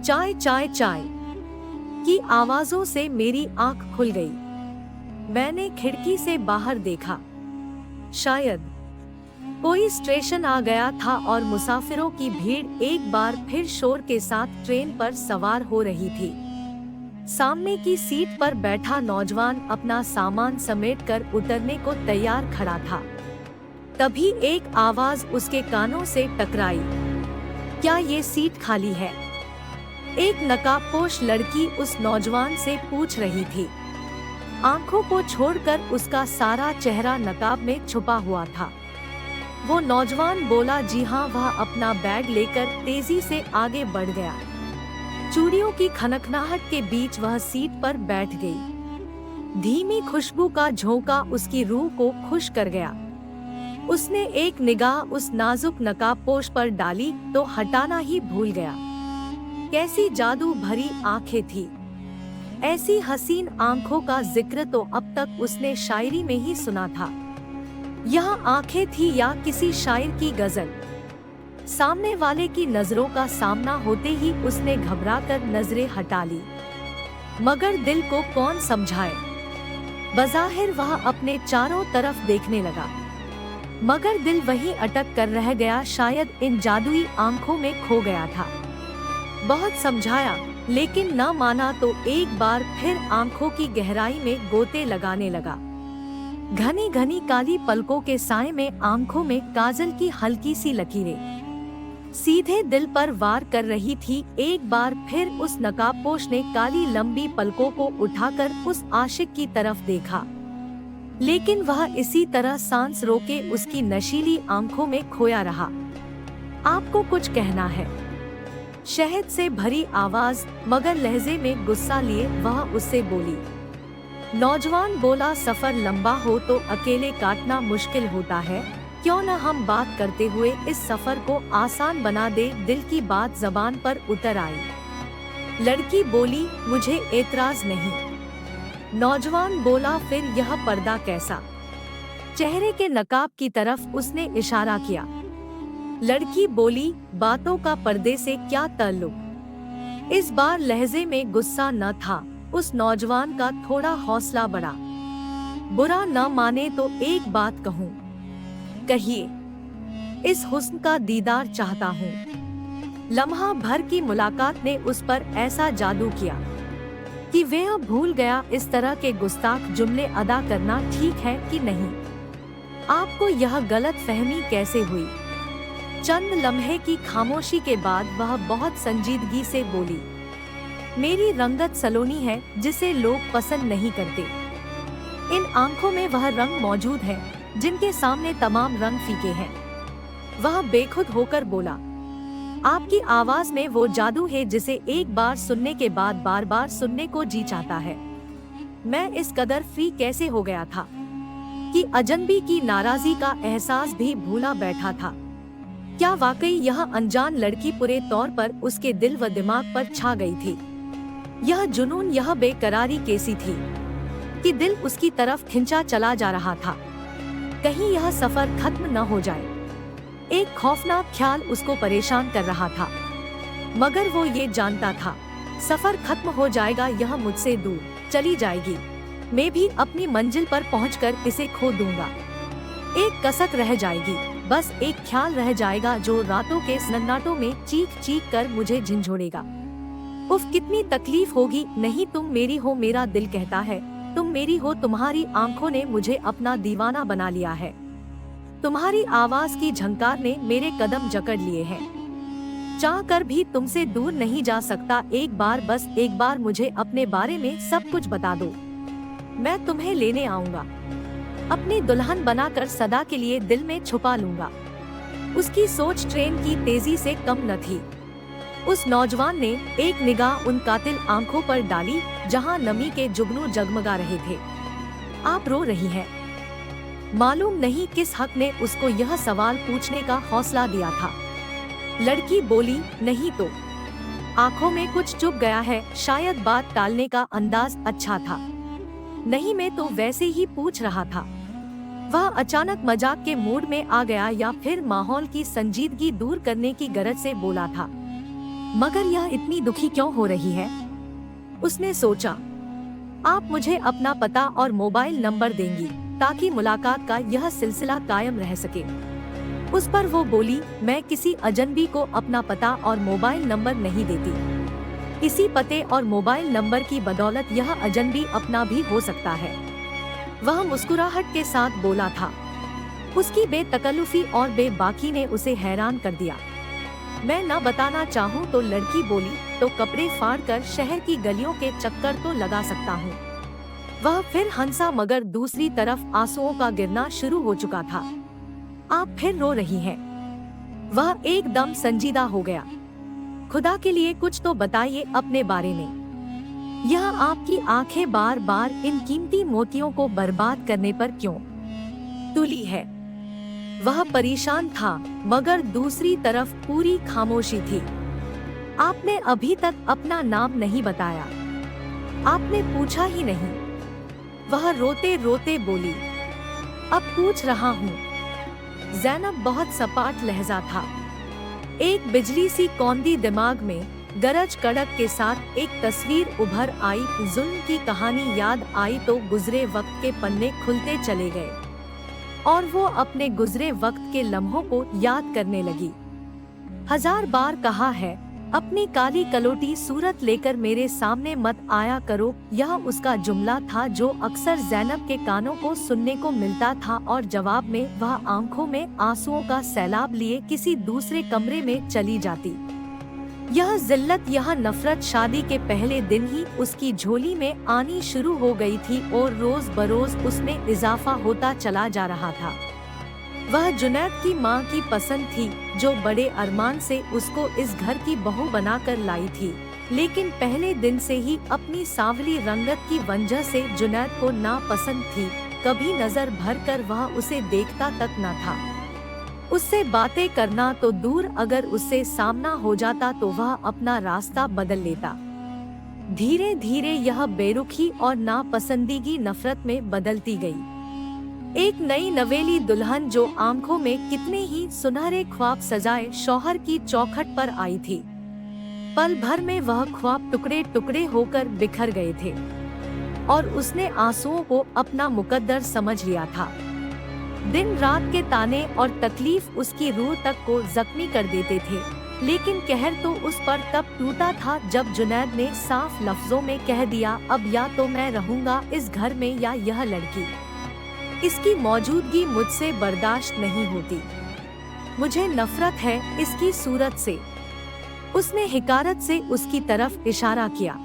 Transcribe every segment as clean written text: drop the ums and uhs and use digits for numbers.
चाय चाय चाय की आवाजों से मेरी आंख खुल गई। मैंने खिड़की से बाहर देखा। शायद कोई स्टेशन आ गया था और मुसाफिरों की भीड़ एक बार फिर शोर के साथ ट्रेन पर सवार हो रही थी। सामने की सीट पर बैठा नौजवान अपना सामान समेटकर उतरने को तैयार खड़ा था। तभी एक आवाज उसके कानों से टकराई, क्या ये सीट खाली है? एक नकाबपोश लड़की उस नौजवान से पूछ रही थी। आंखों को छोड़कर उसका सारा चेहरा नकाब में छुपा हुआ था। वो नौजवान बोला, जी हाँ। वह अपना बैग लेकर तेजी से आगे बढ़ गया। चूड़ियों की खनखनाहट के बीच वह सीट पर बैठ गई। धीमी खुशबू का झोंका उसकी रूह को खुश कर गया। उसने एक निगाह उस नाजुक नकाबपोश पर डाली तो हटाना ही भूल गया। कैसी जादू भरी आंखें थी। ऐसी हसीन आंखों का जिक्र तो अब तक उसने शायरी में ही सुना था। यह आंखें थी या किसी शायर की गजल। सामने वाले की नजरों का सामना होते ही उसने घबराकर नजरें हटा ली। मगर दिल को कौन समझाए। बज़ाहिर वह अपने चारों तरफ देखने लगा, मगर दिल वहीं अटक कर रह गया। शायद इन जादुई आंखों में खो गया था। बहुत समझाया लेकिन न माना तो एक बार फिर आंखों की गहराई में गोते लगाने लगा। घनी घनी काली पलकों के साए में आंखों में काजल की हल्की सी लकीरें सीधे दिल पर वार कर रही थी। एक बार फिर उस नकाबपोश ने काली लंबी पलकों को उठाकर उस आशिक की तरफ देखा, लेकिन वह इसी तरह सांस रोके उसकी नशीली आंखों में खोया रहा। आपको कुछ कहना है? शहद से भरी आवाज मगर लहजे में गुस्सा लिए वह उससे बोली। नौजवान बोला, सफर लंबा हो तो अकेले काटना मुश्किल होता है, क्यों न हम बात करते हुए इस सफर को आसान बना दे। दिल की बात जबान पर उतर आई। लड़की बोली, मुझे एतराज नहीं। नौजवान बोला, फिर यह पर्दा कैसा? चेहरे के नकाब की तरफ उसने इशारा किया। लड़की बोली, बातों का पर्दे से क्या ताल्लुक? इस बार लहजे में गुस्सा न था। उस नौजवान का थोड़ा हौसला बढ़ा। बुरा न माने तो एक बात कहूँ। कहिए। इस हुस्न का दीदार चाहता हूँ। लम्हा भर की मुलाकात ने उस पर ऐसा जादू किया कि वह भूल गया इस तरह के गुस्ताख जुमले अदा करना ठीक है कि नहीं। आपको यह गलत फहमी कैसे हुई? चंद लम्हे की खामोशी के बाद वह बहुत संजीदगी से बोली, मेरी रंगत सलोनी है जिसे लोग पसंद नहीं करते। इन आंखों में वह रंग मौजूद है जिनके सामने तमाम रंग फीके हैं। वह बेखुद होकर बोला, आपकी आवाज में वो जादू है जिसे एक बार सुनने के बाद बार बार सुनने को जी चाहता है। मैं इस कदर फ्री कैसे हो गया था कि अजनबी की नाराजगी का एहसास भी भूला बैठा था। क्या वाकई यह अनजान लड़की पूरे तौर पर उसके दिल व दिमाग पर छा गई थी? यह जुनून, यह बेकरारी कैसी थी कि दिल उसकी तरफ खिंचा चला जा रहा था। कहीं यह सफर खत्म न हो जाए। एक खौफनाक ख्याल उसको परेशान कर रहा था, मगर वो ये जानता था सफर खत्म हो जाएगा, यह मुझसे दूर चली जाएगी। मैं भी अपनी मंजिल पर पहुंचकर इसे खो दूंगा। एक कसक रह जाएगी, बस एक ख्याल रह जाएगा जो रातों के सन्नाटों में चीख चीख कर मुझे झंझोड़ेगा। उफ, कितनी तकलीफ होगी। नहीं, तुम मेरी हो, मेरा दिल कहता है तुम मेरी हो। तुम्हारी आंखों ने मुझे अपना दीवाना बना लिया है। तुम्हारी आवाज की झंकार ने मेरे कदम जकड़ लिए हैं। चाह कर भी तुमसे दूर नहीं जा सकता। एक बार, बस एक बार मुझे अपने बारे में सब कुछ बता दो। मैं तुम्हें लेने आऊंगा, अपनी दुल्हन बनाकर सदा के लिए दिल में छुपा लूंगा। उसकी सोच ट्रेन की तेजी से कम न थी। उस नौजवान ने एक निगाह उन कातिल आंखों पर डाली जहां नमी के जुगनू जगमगा रहे थे। आप रो रही हैं? मालूम नहीं किस हक ने उसको यह सवाल पूछने का हौसला दिया था। लड़की बोली, नहीं तो। आंखों में कुछ चुभ गया है। शायद बात टालने का अंदाज अच्छा था। नहीं, मैं तो वैसे ही पूछ रहा था। वह अचानक मजाक के मूड में आ गया या फिर माहौल की संजीदगी दूर करने की गरज से बोला था। मगर यह इतनी दुखी क्यों हो रही है? उसने सोचा, आप मुझे अपना पता और मोबाइल नंबर देंगी ताकि मुलाकात का यह सिलसिला कायम रह सके। उस पर वो बोली, मैं किसी अजनबी को अपना पता और मोबाइल नंबर नहीं देती। इसी पते और मोबाइल नंबर की बदौलत यह अजनबी अपना भी हो सकता है। वह मुस्कुराहट के साथ बोला था। उसकी बेतकल्लुफी और बेबाकी ने उसे हैरान कर दिया। मैं न बताना चाहूँ तो लड़की बोली, तो कपड़े फाड़कर शहर की गलियों के चक्कर तो लगा सकता हूँ। वह फिर हंसा, मगर दूसरी तरफ आंसुओं का गिरना शुरू हो चुका था। आप फिर रो रही हैं? वह एकदम संजीदा हो गया। खुदा के लिए कुछ तो बताइए अपने बारे में। यह आपकी आंखें बार बार इन कीमती मोतियों को बर्बाद करने पर क्यों तुली है? वह परेशान था, मगर दूसरी तरफ पूरी खामोशी थी। आपने अभी तक अपना नाम नहीं बताया। आपने पूछा ही नहीं। वह रोते रोते बोली, अब पूछ रहा हूँ। ज़ैनब बहुत सपाट लहजा था। एक बिजली सी कौंदी दिमाग में गरज कड़क के साथ एक तस्वीर उभर आई। जुल्म की कहानी याद आई तो गुजरे वक्त के पन्ने खुलते चले गए और वो अपने गुजरे वक्त के लम्हों को याद करने लगी। 1000 बार कहा है, अपनी काली कलोटी सूरत लेकर मेरे सामने मत आया करो। यह उसका जुमला था जो अक्सर ज़ैनब के कानों को सुनने को मिलता था और जवाब में वह आंखों में आंसुओं का सैलाब लिए किसी दूसरे कमरे में चली जाती। यह जिल्लत, यह नफरत शादी के पहले दिन ही उसकी झोली में आनी शुरू हो गई थी और रोज बरोज उसमें इजाफा होता चला जा रहा था। वह जुनैद की माँ की पसंद थी, जो बड़े अरमान से उसको इस घर की बहू बनाकर लाई थी, लेकिन पहले दिन से ही अपनी सांवली रंगत की वजह से जुनैद को नापसंद थी। कभी नजर भरकर वह उसे देखता तक न था। उससे बातें करना तो दूर, अगर उससे सामना हो जाता तो वह अपना रास्ता बदल लेता। धीरे धीरे यह बेरुखी और नापसंदीगी नफरत में बदलती गई। एक नई नवेली दुल्हन जो आंखों में कितने ही सुनहरे ख्वाब सजाए शौहर की चौखट पर आई थी। पल भर में वह ख्वाब टुकड़े टुकड़े होकर बिखर गए थे और उसने आंसुओं को अपना मुकद्दर समझ लिया था। दिन रात के ताने और तकलीफ उसकी रूह तक को जख्मी कर देते थे, लेकिन कहर तो उस पर तब टूटा था जब जुनैद ने साफ लफ्जों में कह दिया, अब या तो मैं रहूंगा इस घर में या यह लड़की। इसकी मौजूदगी मुझसे बर्दाश्त नहीं होती। मुझे नफरत है इसकी सूरत से। उसने हिकारत से उसकी तरफ इशारा किया,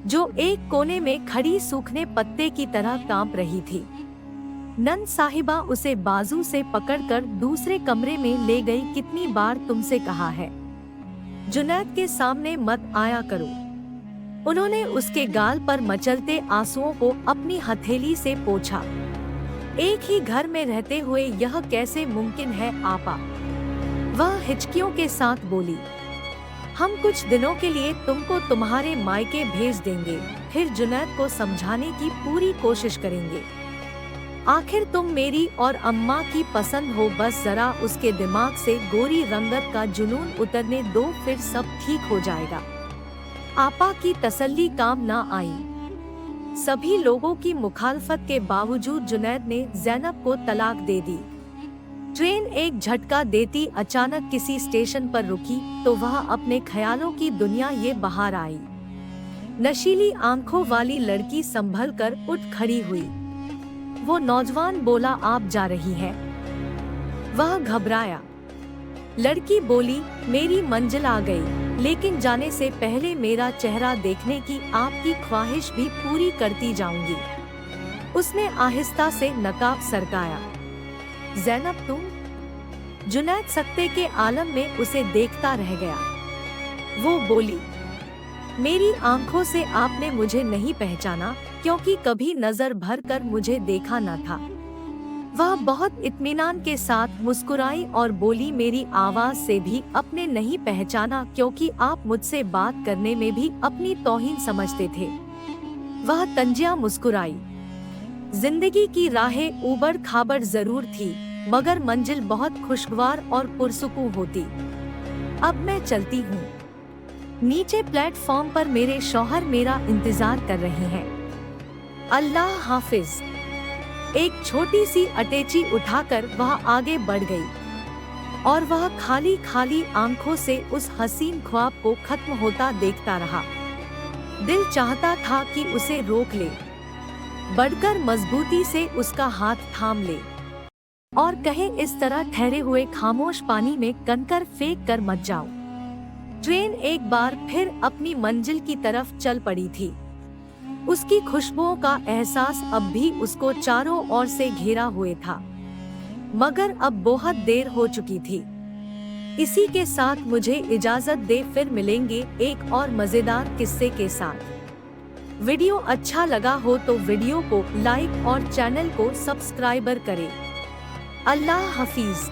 जो एक कोने में खड़ी सूखने पत्ते की तरह कांप रही थी। नन साहिबा उसे बाजू से पकड़कर दूसरे कमरे में ले गई। कितनी बार तुमसे कहा है, जुनैद के सामने मत आया करो। उन्होंने उसके गाल पर मचलते आंसुओं को अपनी हथेली से पोंछा। एक ही घर में रहते हुए यह कैसे मुमकिन है आपा? वह हिचकियों के साथ बोली, हम कुछ दिनों के लिए तुमको तुम्हारे मायके भेज देंगे, फिर जुनैद को समझाने की पूरी कोशिश करेंगे। आखिर तुम मेरी और अम्मा की पसंद हो, बस जरा उसके दिमाग से गोरी रंगत का जुनून उतरने दो, फिर सब ठीक हो जाएगा। आपा की तसल्ली काम ना आई। सभी लोगों की मुखालफत के बावजूद जुनैद ने ज़ैनब को तलाक दे दी। ट्रेन एक झटका देती अचानक किसी स्टेशन पर रुकी तो वह अपने ख्यालों की दुनिया ये बाहर आई। नशीली आंखों वाली लड़की संभल कर उठ खड़ी हुई। वो नौजवान बोला, आप जा रही है? वह घबराया। लड़की बोली, मेरी मंजिल आ गई, लेकिन जाने से पहले मेरा चेहरा देखने की आपकी ख्वाहिश भी पूरी करती जाऊंगी। उसने आहिस्ता से नकाब सरकाया। ज़ैनब तुम? जुनैद सकते के आलम में उसे देखता रह गया। वो बोली, मेरी आंखों से आपने मुझे नहीं पहचाना, क्योंकि कभी नजर भर कर मुझे देखा न था। वह बहुत इत्मीनान के साथ मुस्कुराई और बोली, मेरी आवाज से भी आपने नहीं पहचाना, क्योंकि आप मुझसे बात करने में भी अपनी तौहीन समझते थे। वह तंजिया मुस्कुराई। जिंदगी की राहें ऊबड़ खाबड़ जरूर थी, मगर मंजिल बहुत खुशगवार और पुरसुकून होती। अब मैं चलती हूँ। नीचे प्लेटफॉर्म पर मेरे शौहर मेरा इंतजार कर रहे हैं। अल्लाह हाफिज। एक छोटी सी अटैची उठाकर वह आगे बढ़ गई और वह खाली खाली आंखों से उस हसीन ख्वाब को खत्म होता देखता रहा। दिल चाहता था कि उसे रोक ले, बढ़कर मजबूती से उसका हाथ थाम ले और कहे इस तरह ठहरे हुए खामोश पानी में कंकर फेंक कर मत जाओ। ट्रेन एक बार फिर अपनी मंजिल की तरफ चल पड़ी थी। उसकी खुशबुओं का एहसास अब भी उसको चारों ओर से घेरा हुए था, मगर अब बहुत देर हो चुकी थी। इसी के साथ मुझे इजाजत दे, फिर मिलेंगे एक और मजेदार किस्से के साथ। वीडियो अच्छा लगा हो तो वीडियो को लाइक और चैनल को सब्सक्राइबर करें। अल्लाह हाफिज।